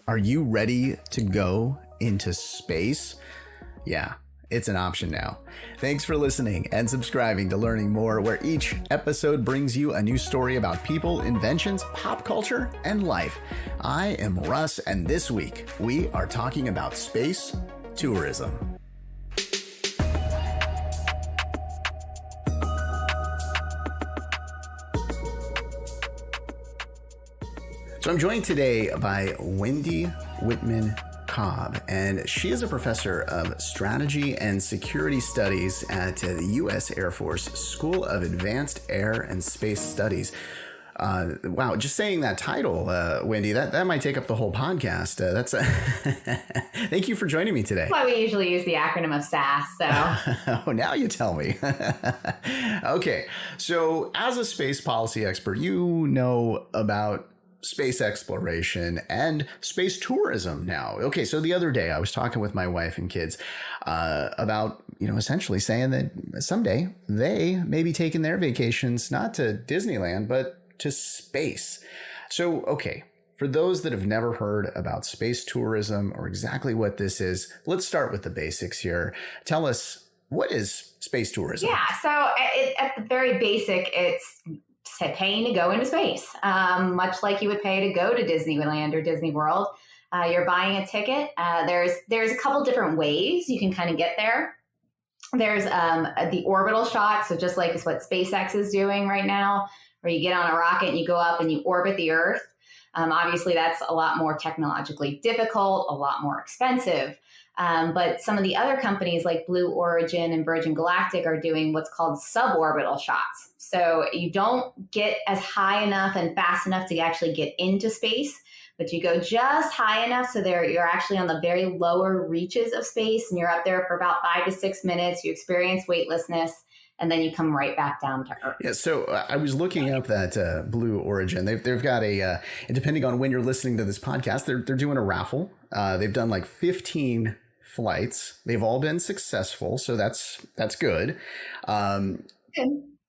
Are you ready to go into space? Yeah, it's an option now. Thanks for listening and subscribing to Learning More, where each episode brings you a new story about people, inventions, pop culture, and life. I am Russ, and this week we are talking about space tourism. So I'm joined today by Wendy Whitman Cobb, and she is a professor of strategy and security studies at the U.S. Air Force School of Advanced Air and Space Studies. Wow, just saying that title, Wendy, that might take up the whole podcast. Thank you for joining me today. That's why we usually use the acronym of SAS. So Oh, now you tell me. Okay, so as a space policy expert, you know about space exploration and space tourism now. Okay, so the other day I was talking with my wife and kids about, essentially saying that someday they may be taking their vacations not to Disneyland, but to space. So, okay, for those that have never heard about space tourism or exactly what this is, let's start with the basics here. Tell us, what is space tourism? yeah, so at the very basic, it's paying to go into space, much like you would pay to go to Disneyland or Disney World. You're buying a ticket. There's a couple different ways you can kind of get there. There's the orbital shot, so just like what SpaceX is doing right now, where you get on a rocket and you go up and you orbit the Earth. Obviously, that's a lot more technologically difficult, a lot more expensive. But some of the other companies like Blue Origin and Virgin Galactic are doing what's called suborbital shots. So you don't get as high enough and fast enough to actually get into space, but you go just high enough so you're actually on the very lower reaches of space, and you're up there for about 5 to 6 minutes. You experience weightlessness, and then you come right back down to Earth. Yeah, so I was looking up that Blue Origin. They've got and depending on when you're listening to this podcast, they're doing a raffle. They've done like 15 flights. They've all been successful, so that's good.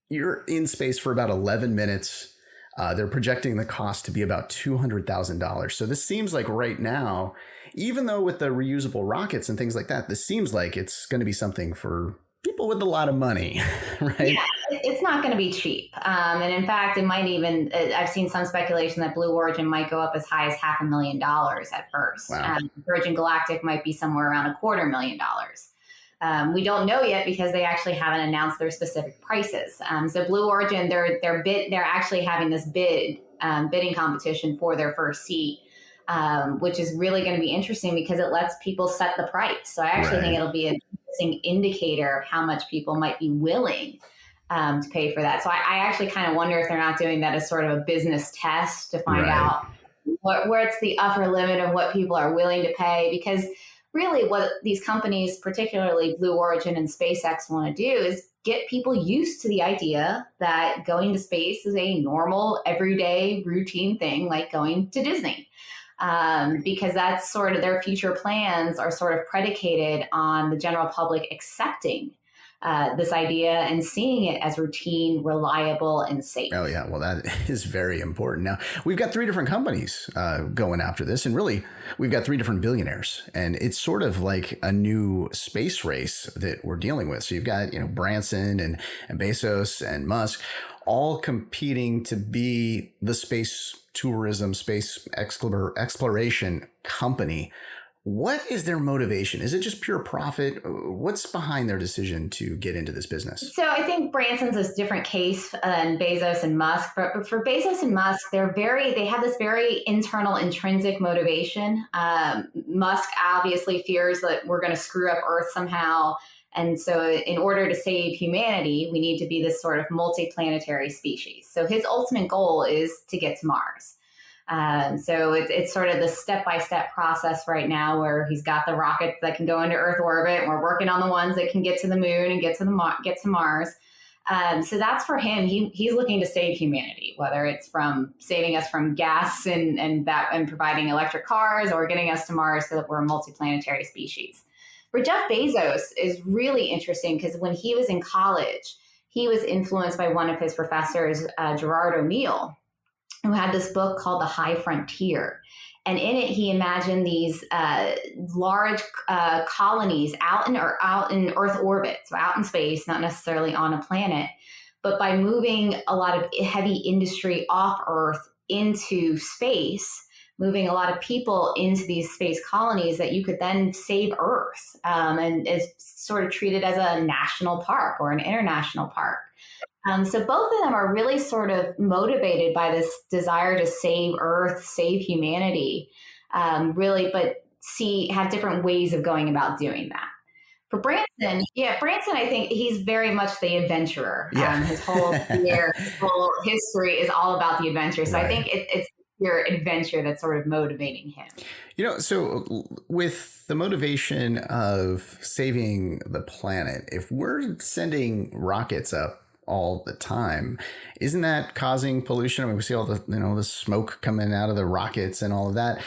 You're in space for about 11 minutes. They're projecting the cost to be about $200,000. So this seems like right now, even though with the reusable rockets and things like that, this seems like it's going to be something for people with a lot of money, right? Yeah, it's not going to be cheap. And in fact, it might even, I've seen some speculation that Blue Origin might go up as high as $500,000 at first. Wow. Virgin Galactic might be somewhere around $250,000. We don't know yet because they actually haven't announced their specific prices. So Blue Origin, they're actually having this bidding competition for their first seat, which is really going to be interesting because it lets people set the price. So I actually think it'll be an interesting indicator of how much people might be willing to pay for that. So I actually kind of wonder if they're not doing that as sort of a business test to find out where's the upper limit of what people are willing to pay, because really what these companies, particularly Blue Origin and SpaceX, want to do is get people used to the idea that going to space is a normal, everyday, routine thing like going to Disney. Because that's sort of their future plans are sort of predicated on the general public accepting this idea and seeing it as routine, reliable, and safe. Oh, yeah. Well, that is very important. Now, we've got 3 different companies going after this, and really, we've got 3 different billionaires, and it's sort of like a new space race that we're dealing with. So you've got, Branson and Bezos and Musk all competing to be the space tourism, space exploration company. What is their motivation? Is it just pure profit? What's behind their decision to get into this business? So I think Branson's a different case than Bezos and Musk. But for Bezos and Musk, they have this very internal, intrinsic motivation. Musk obviously fears that we're going to screw up Earth somehow. And so in order to save humanity, we need to be this sort of multiplanetary species. So his ultimate goal is to get to Mars. So it's sort of the step-by-step process right now where he's got the rockets that can go into Earth orbit, and we're working on the ones that can get to the moon and get to Mars. So that's for him. He's looking to save humanity, whether it's from saving us from gas and providing electric cars, or getting us to Mars so that we're a multiplanetary species. For Jeff Bezos is really interesting because when he was in college, he was influenced by one of his professors, Gerard O'Neill, who had this book called The High Frontier. And in it, he imagined these large colonies out in Earth orbit, so out in space, not necessarily on a planet, but by moving a lot of heavy industry off Earth into space, moving a lot of people into these space colonies, that you could then save Earth, and is sort of treated as a national park or an international park. So both of them are really sort of motivated by this desire to save Earth, save humanity, really, but have different ways of going about doing that. For Branson, I think he's very much the adventurer. Yeah. His whole career, his whole history is all about the adventure. So I think it's your adventure that's sort of motivating him. So with the motivation of saving the planet, if we're sending rockets up all the time, isn't that causing pollution? I mean, we see all the, the smoke coming out of the rockets and all of that.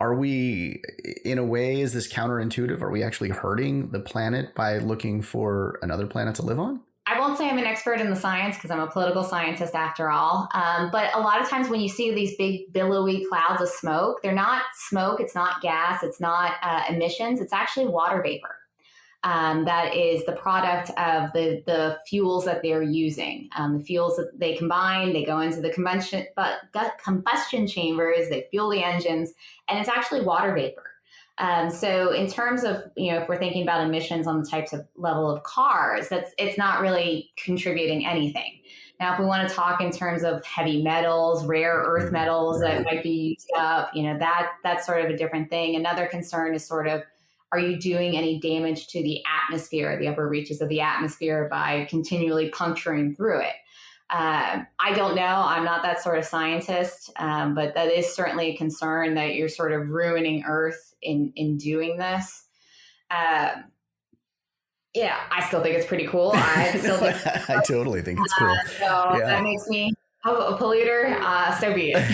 Are we, in a way, is this counterintuitive? Are we actually hurting the planet by looking for another planet to live on? I won't say I'm an expert in the science because I'm a political scientist after all. But a lot of times when you see these big billowy clouds of smoke, they're not smoke, it's not gas, it's not emissions, it's actually water vapor. That is the product of the fuels that they're using. The fuels that they combine, they go into the combustion chambers, they fuel the engines, and it's actually water vapor. So in terms of, if we're thinking about emissions on the types of level of cars, it's not really contributing anything. Now, if we want to talk in terms of heavy metals, rare earth metals that might be used up, that's sort of a different thing. Another concern is sort of, are you doing any damage to the atmosphere, the upper reaches of the atmosphere, by continually puncturing through it? I don't know. I'm not that sort of scientist, but that is certainly a concern that you're sort of ruining Earth in doing this. I still think it's pretty cool. I totally think it's cool. That makes me a polluter, so be it.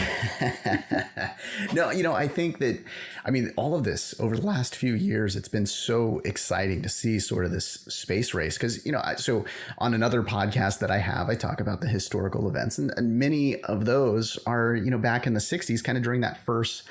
No, I think that, all of this over the last few years, it's been so exciting to see sort of this space race. Because, so on another podcast that I have, I talk about the historical events, and many of those are, back in the 60s, kind of during that first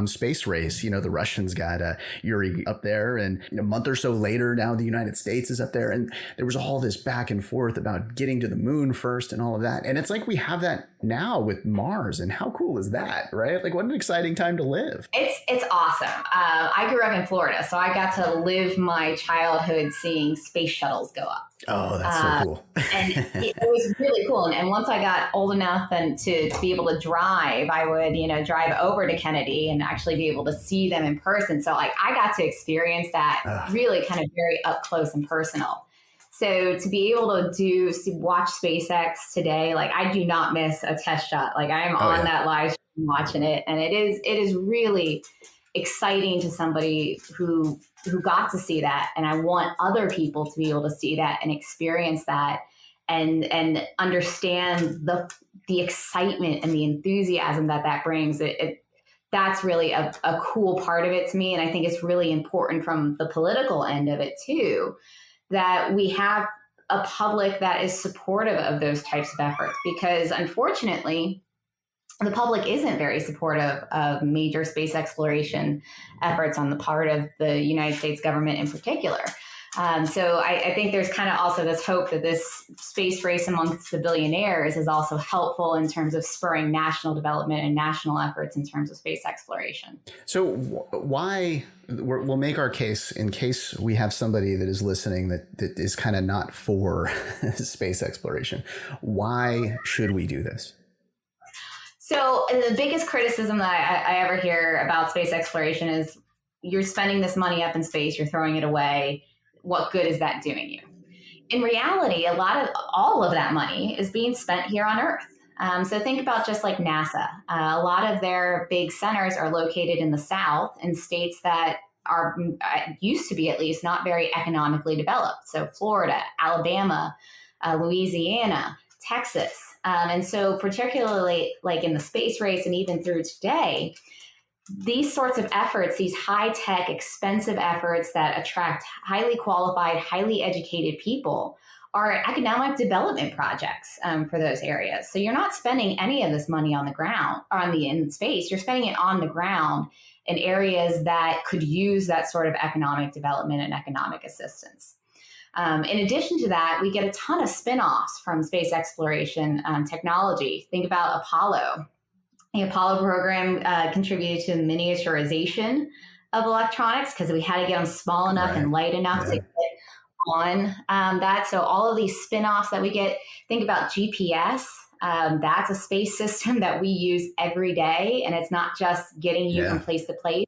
space race. The Russians got Yuri up there, and a month or so later, now the United States is up there. And there was all this back and forth about getting to the moon first and all of that. And it's like we have that now with Mars. And how cool is that, right? Like, what an exciting time to live. It's awesome. I grew up in Florida, so I got to live my childhood seeing space shuttles go up. Oh, that's so cool. And it was really cool. And once I got old enough and to be able to drive, I would, drive over to Kennedy and actually be able to see them in person. So I got to experience that really kind of very up close and personal. So to be able to watch SpaceX today, I do not miss a test shot. I'm on that live stream watching it. And it is really exciting to somebody who got to see that. And I want other people to be able to see that and experience that and understand the excitement and the enthusiasm that brings. That's really a cool part of it to me. And I think it's really important from the political end of it too, that we have a public that is supportive of those types of efforts, because unfortunately, the public isn't very supportive of major space exploration efforts on the part of the United States government in particular. So I think there's kind of also this hope that this space race amongst the billionaires is also helpful in terms of spurring national development and national efforts in terms of space exploration. So why, we'll make our case in case we have somebody that is listening that is kind of not for space exploration. Why should we do this? So the biggest criticism that I ever hear about space exploration is you're spending this money up in space, you're throwing it away. What good is that doing you? In reality, all of that money is being spent here on Earth. So think about just like NASA. A lot of their big centers are located in the South in states that are, used to be at least, not very economically developed. So Florida, Alabama, Louisiana, Texas. And so particularly like in the space race and even through today, these sorts of efforts, these high-tech, expensive efforts that attract highly qualified, highly educated people are economic development projects for those areas. So you're not spending any of this money on the ground or in space. You're spending it on the ground in areas that could use that sort of economic development and economic assistance. In addition to that, we get a ton of spin-offs from space exploration technology. Think about Apollo. The Apollo program contributed to the miniaturization of electronics because we had to get them small enough and light enough to get on that. So all of these spin-offs that we get, think about GPS. That's a space system that we use every day, and it's not just getting you from place to place.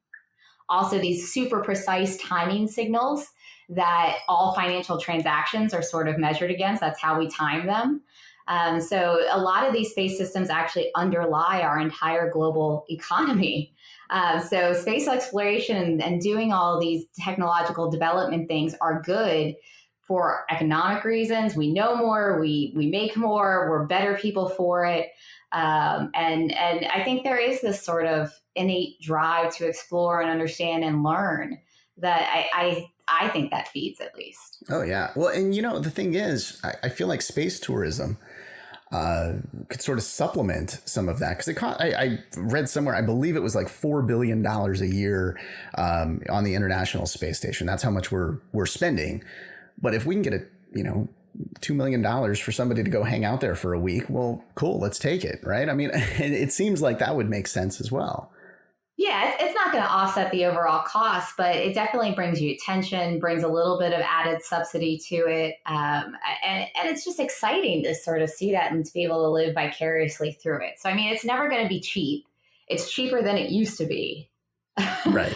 Also, these super precise timing signals that all financial transactions are sort of measured against. That's how we time them. So a lot of these space systems actually underlie our entire global economy. So space exploration and doing all these technological development things are good for economic reasons. We know more, we make more, we're better people for it. And I think there is this sort of innate drive to explore and understand and learn that I think that feeds, at least. Oh, yeah. Well, and the thing is, I feel like space tourism could sort of supplement some of that, because I read somewhere, I believe it was like $4 billion a year on the International Space Station. That's how much we're spending. But if we can get $2 million for somebody to go hang out there for a week, well, cool, let's take it, right? I mean, it seems like that would make sense as well. Yeah, it's not going to offset the overall cost, but it definitely brings you attention, brings a little bit of added subsidy to it. And it's just exciting to sort of see that and to be able to live vicariously through it. So, I mean, it's never going to be cheap. It's cheaper than it used to be. Right.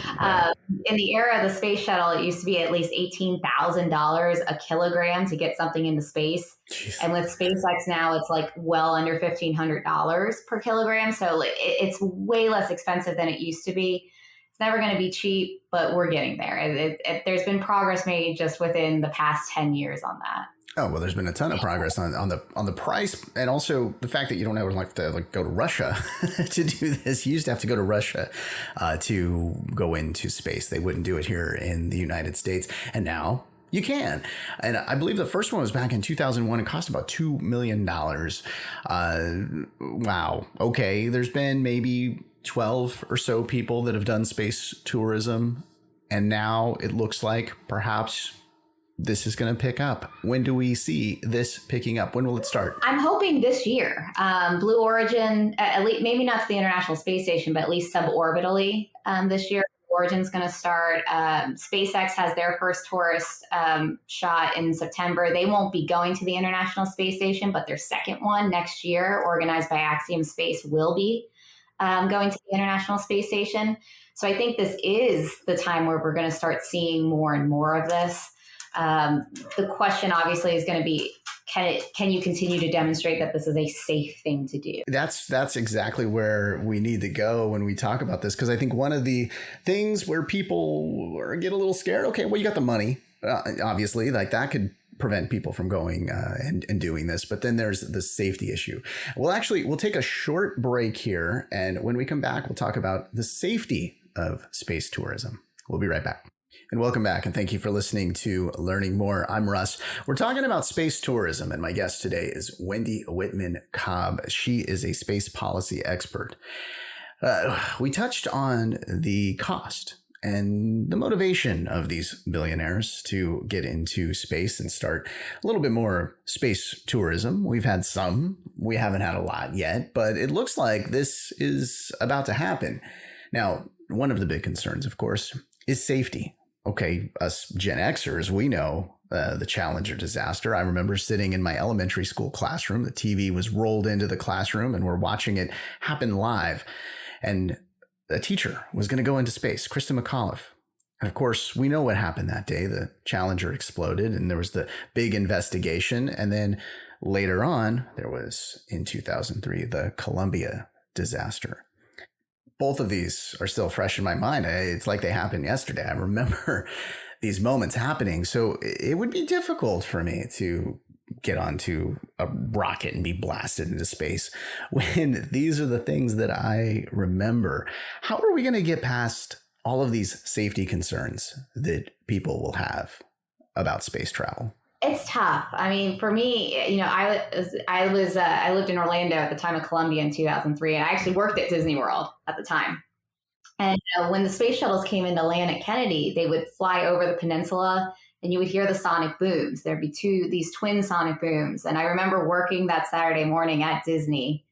In the era of the space shuttle, it used to be at least $18,000 a kilogram to get something into space. Jeez. And with SpaceX now, it's like well under $1,500 per kilogram. So it's way less expensive than it used to be. It's never going to be cheap, but we're getting there. There's been progress made just within the past 10 years on that. Oh, well, there's been a ton of progress on the price, and also the fact that you don't have to go to Russia to do this. You used to have to go to Russia to go into space. They wouldn't do it here in the United States, and now you can. And I believe the first one was back in 2001. It cost about $2 million. Wow. Okay, there's been maybe 12 or so people that have done space tourism, and now it looks like perhaps this is going to pick up. When do we see this picking up? When will it start? I'm hoping this year. Blue Origin, at least, maybe not to the International Space Station, but at least suborbitally this year. Blue Origin's going to start. SpaceX has their first tourist shot in September. They won't be going to the International Space Station, but their second one next year, organized by Axiom Space, will be going to the International Space Station. So I think this is the time where we're going to start seeing more and more of this. The question obviously is going to be, can you continue to demonstrate that this is a safe thing to do? That's exactly where we need to go when we talk about this, because I think one of the things where people get a little scared, okay, well, you got the money, obviously, like that could prevent people from going and doing this. But then there's the safety issue. We'll take a short break here. And when we come back, we'll talk about the safety of space tourism. We'll be right back. And welcome back, and thank you for listening to Learning More. I'm Russ. We're talking about space tourism, and my guest today is Wendy Whitman Cobb. She is a space policy expert. We touched on the cost and the motivation of these billionaires to get into space and start a little bit more space tourism. We've had some. We haven't had a lot yet, but it looks like this is about to happen. Now, one of the big concerns, of course, is safety. Okay, us Gen Xers, we know the Challenger disaster. I remember sitting in my elementary school classroom. The TV was rolled into the classroom and we're watching it happen live. And a teacher was going to go into space, Krista McAuliffe. And of course, we know what happened that day. The Challenger exploded and there was the big investigation. And then later on, there was, in 2003, the Columbia disaster. Both of these are still fresh in my mind. It's like they happened yesterday. I remember these moments happening. So it would be difficult for me to get onto a rocket and be blasted into space when these are the things that I remember. How are we going to get past all of these safety concerns that people will have about space travel? It's tough. I mean, for me, I lived in Orlando at the time of Columbia in 2003, and I actually worked at Disney World at the time. And when the space shuttles came into land at Kennedy, they would fly over the peninsula, and you would hear the sonic booms. There'd be these twin sonic booms, and I remember working that Saturday morning at Disney,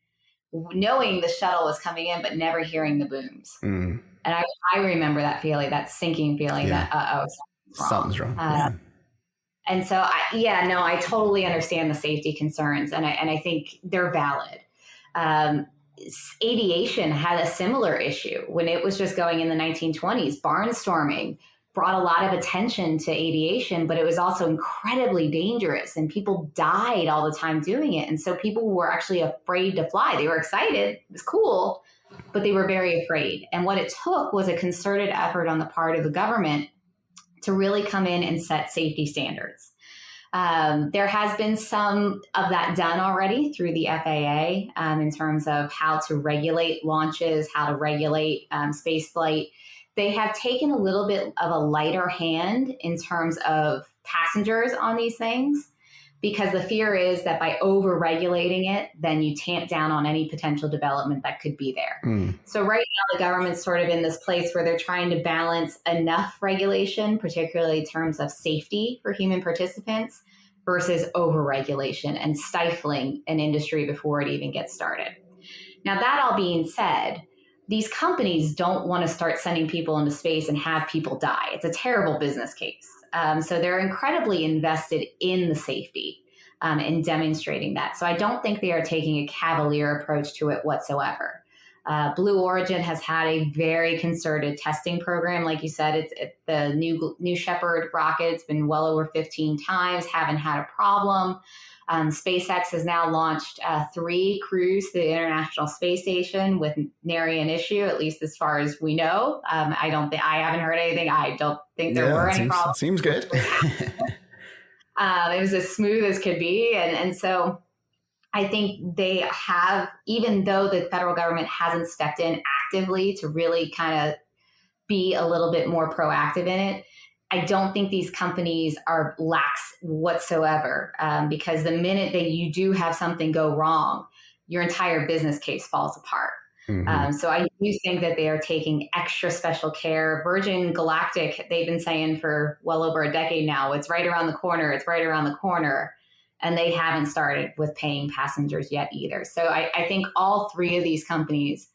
knowing the shuttle was coming in, but never hearing the booms. And I remember that feeling, that sinking feeling that something's wrong. And so, I totally understand the safety concerns, and I think they're valid. Aviation had a similar issue when it was just going in the 1920s. Barnstorming brought a lot of attention to aviation, but it was also incredibly dangerous, and people died all the time doing it. And so people were actually afraid to fly. They were excited, it was cool, but they were very afraid. And what it took was a concerted effort on the part of the government to really come in and set safety standards. There has been some of that done already through the FAA in terms of how to regulate launches, how to regulate space flight. They have taken a little bit of a lighter hand in terms of passengers on these things, because the fear is that by over-regulating it, then you tamp down on any potential development that could be there. So right now, the government's sort of in this place where they're trying to balance enough regulation, particularly in terms of safety for human participants, versus over-regulation and stifling an industry before it even gets started. Now, that all being said, these companies don't want to start sending people into space and have people die. It's a terrible business case. So they're incredibly invested in the safety and demonstrating that. So I don't think they are taking a cavalier approach to it whatsoever. Blue Origin has had a very concerted testing program. Like you said, it's the New Shepard rocket. It's been well over 15 times, haven't had a problem. SpaceX has now launched 3 crews to the International Space Station with nary an issue, at least as far as we know. I haven't heard anything. I don't think there were any problems. Seems good. It was as smooth as could be. And so I think they have, even though the federal government hasn't stepped in actively to really kind of be a little bit more proactive in it, I don't think these companies are lax whatsoever, because the minute that you do have something go wrong, your entire business case falls apart. So I do think that they are taking extra special care. Virgin Galactic, they've been saying for well over a decade now, it's right around the corner. It's right around the corner. And they haven't started with paying passengers yet either. So I think all 3 of these companies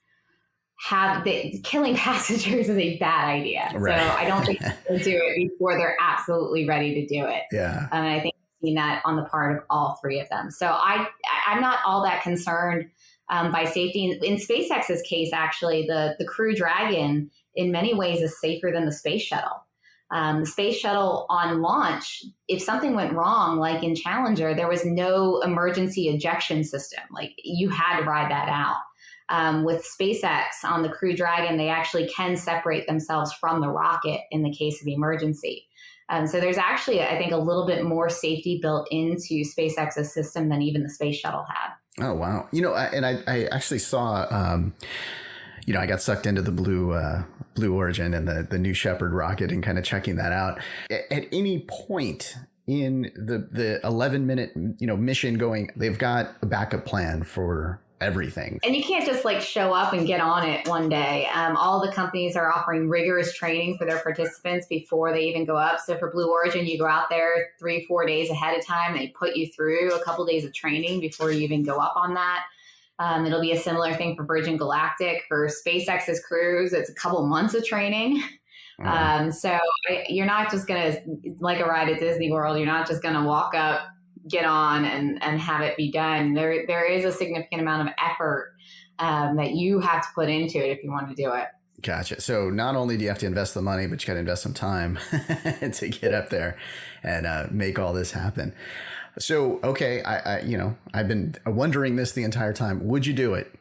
killing passengers is a bad idea. Right. So I don't think they'll do it before they're absolutely ready to do it. Yeah. And I think we've seen that on the part of all 3 of them. So I'm not all that concerned by safety. In SpaceX's case, actually, the Crew Dragon in many ways is safer than the space shuttle. The space shuttle on launch, if something went wrong, like in Challenger, there was no emergency ejection system. Like you had to ride that out. With SpaceX on the Crew Dragon, they actually can separate themselves from the rocket in the case of emergency. So there's actually, I think, a little bit more safety built into SpaceX's system than even the space shuttle had. Oh, wow. I actually saw, I got sucked into the Blue Origin and the New Shepard rocket and kind of checking that out. At any point in the 11-minute, mission going, they've got a backup plan for everything. And you can't just show up and get on it one day. All the companies are offering rigorous training for their participants before they even go up. So for Blue Origin, you go out there 3-4 days ahead of time. They put you through a couple days of training before you even go up on that. It'll be a similar thing for Virgin Galactic. For SpaceX's crews, it's a couple months of training. So you're not just going to, like a ride at Disney World, you're not just going to walk up, get on and have it be done. There is a significant amount of effort that you have to put into it if you want to do it. Gotcha. So not only do you have to invest the money, but you got to invest some time to get up there and make all this happen. So, okay, I've been wondering this the entire time. Would you do it?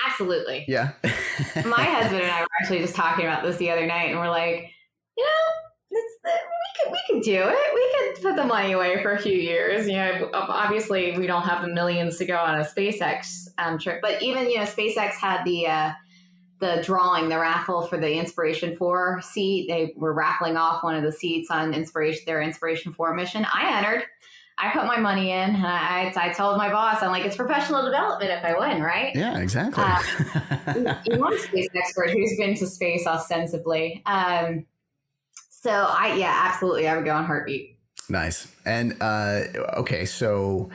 Absolutely. Yeah. My husband and I were actually just talking about this the other night, and we're like, we could do it. We could put the money away for a few years. Obviously we don't have the millions to go on a SpaceX trip, but even SpaceX had the the drawing, the raffle for the Inspiration 4 seat. They were raffling off one of the seats on their Inspiration 4 mission. I entered. I put my money in. And I told my boss, I'm like, it's professional development if I win, right? Yeah, exactly. You want a space expert who's been to space ostensibly. Absolutely, I would go on heartbeat. Nice. And okay, so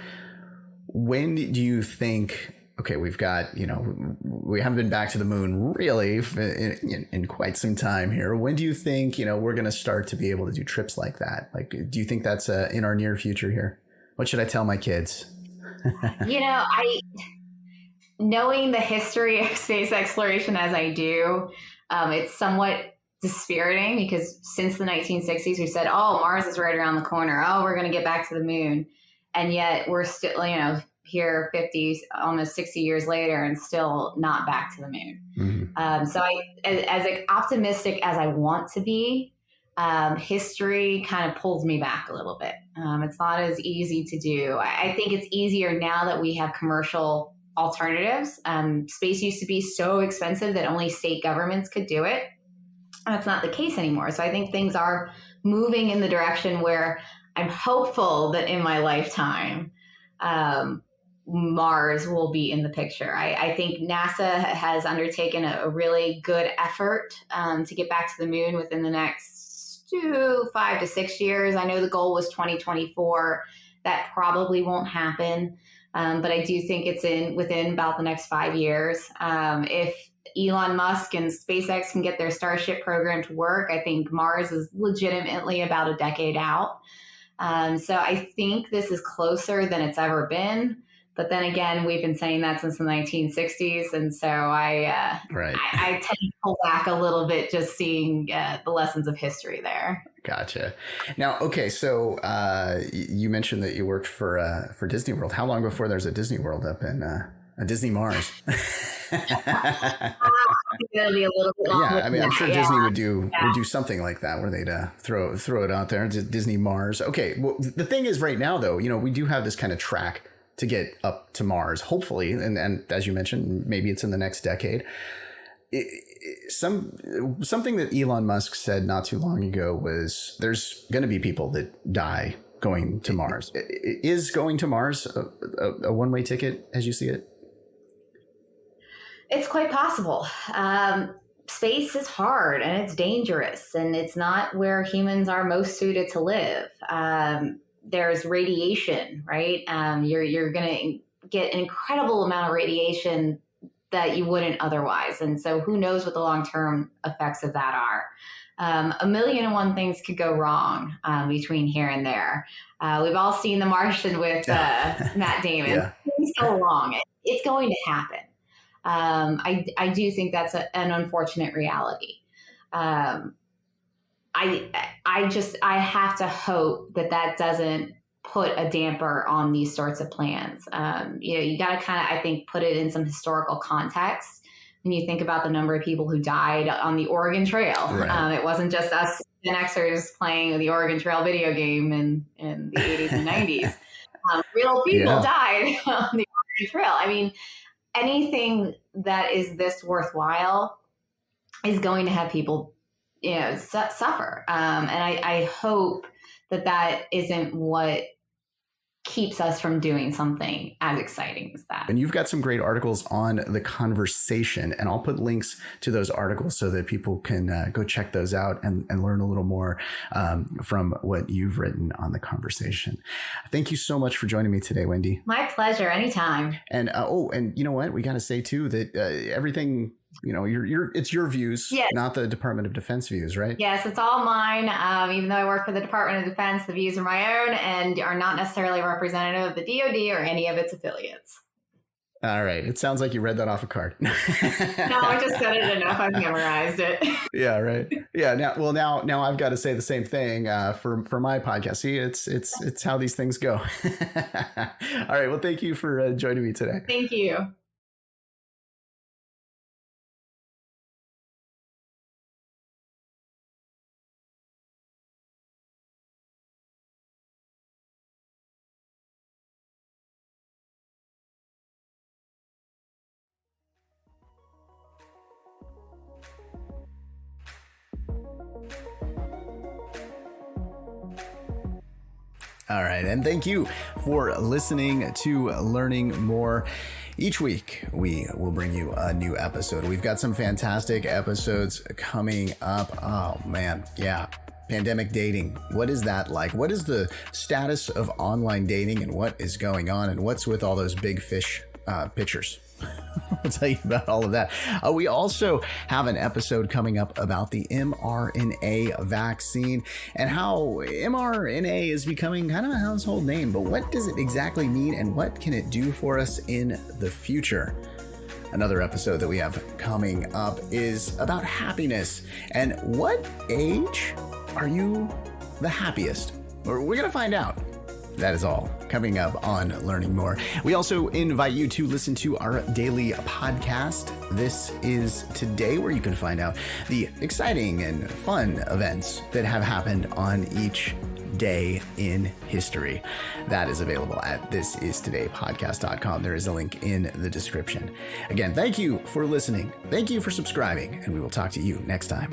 when do you think? Okay, we've got, we haven't been back to the moon really in quite some time here. When do you think, we're going to start to be able to do trips like that? Like, do you think that's in our near future here? What should I tell my kids? Knowing the history of space exploration as I do, it's somewhat dispiriting because since the 1960s, we said, oh, Mars is right around the corner. Oh, we're going to get back to the moon. And yet we're still, here 50, almost 60 years later and still not back to the moon. Mm-hmm. So as optimistic as I want to be, history kind of pulls me back a little bit. It's not as easy to do. I think it's easier now that we have commercial alternatives. Space used to be so expensive that only state governments could do it. That's not the case anymore. So I think things are moving in the direction where I'm hopeful that in my lifetime, Mars will be in the picture. I think NASA has undertaken a really good effort to get back to the moon within the next 5 to 6 years. I know the goal was 2024. That probably won't happen, but I do think it's within about the next 5 years. If Elon Musk and SpaceX can get their Starship program to work, I think Mars is legitimately about a decade out. So I think this is closer than it's ever been. But then again, we've been saying that since the 1960s. And so I tend to pull back a little bit just seeing the lessons of history there. Gotcha. Now, okay, so you mentioned that you worked for Disney World. How long before there's a Disney World up in a Disney Mars? It'll be a little bit longer. Yeah, I mean, I'm sure Disney would do something like that where they'd throw it out there. Disney Mars. Okay, well, the thing is, right now though, we do have this kind of track to get up to Mars, hopefully, and as you mentioned, maybe it's in the next decade. Something that Elon Musk said not too long ago was there's going to be people that die going to Mars. Is going to Mars a one-way ticket as you see it? It's quite possible. Space is hard and it's dangerous, and it's not where humans are most suited to live. There's radiation, right? You're going to get an incredible amount of radiation that you wouldn't otherwise. And so who knows what the long-term effects of that are. 1,000,001 things could go wrong between here and there. We've all seen The Martian with Matt Damon. Yeah. Things go wrong. It's going to happen. I do think that's an unfortunate reality. I have to hope that doesn't put a damper on these sorts of plans. You got to kind of, I think, put it in some historical context when you think about the number of people who died on the Oregon Trail. Right. It wasn't just us Gen Xers playing the Oregon Trail video game in the 80s and 90s. Real people died on the Oregon Trail. I mean, anything that is this worthwhile is going to have people suffer. And I hope that isn't what keeps us from doing something as exciting as that. And you've got some great articles on The Conversation, and I'll put links to those articles so that people can go check those out and learn a little more from what you've written on The Conversation. Thank you so much for joining me today, Wendy. My pleasure. Anytime. And and you know what? We got to say too that everything, it's your views, not the Department of Defense views, right? Yes, it's all mine. Even though I work for the Department of Defense, the views are my own and are not necessarily representative of the DoD or any of its affiliates. All right. It sounds like you read that off a card. No, I just said it enough. I've memorized it. Yeah, right. Yeah. Now I've got to say the same thing for my podcast. See, it's how these things go. All right. Well, thank you for joining me today. Thank you. All right. And thank you for listening to Learning More. Each week, we will bring you a new episode. We've got some fantastic episodes coming up. Oh, man. Yeah. Pandemic dating. What is that like? What is the status of online dating and what is going on? And what's with all those big fish pictures? I'll tell you about all of that. We also have an episode coming up about the mRNA vaccine and how mRNA is becoming kind of a household name. But what does it exactly mean and what can it do for us in the future? Another episode that we have coming up is about happiness and what age are you the happiest? We're going to find out. That is all coming up on Learning More. We also invite you to listen to our daily podcast. This is Today, where you can find out the exciting and fun events that have happened on each day in history. That is available at thisistodaypodcast.com. There is a link in the description. Again, thank you for listening. Thank you for subscribing, and we will talk to you next time.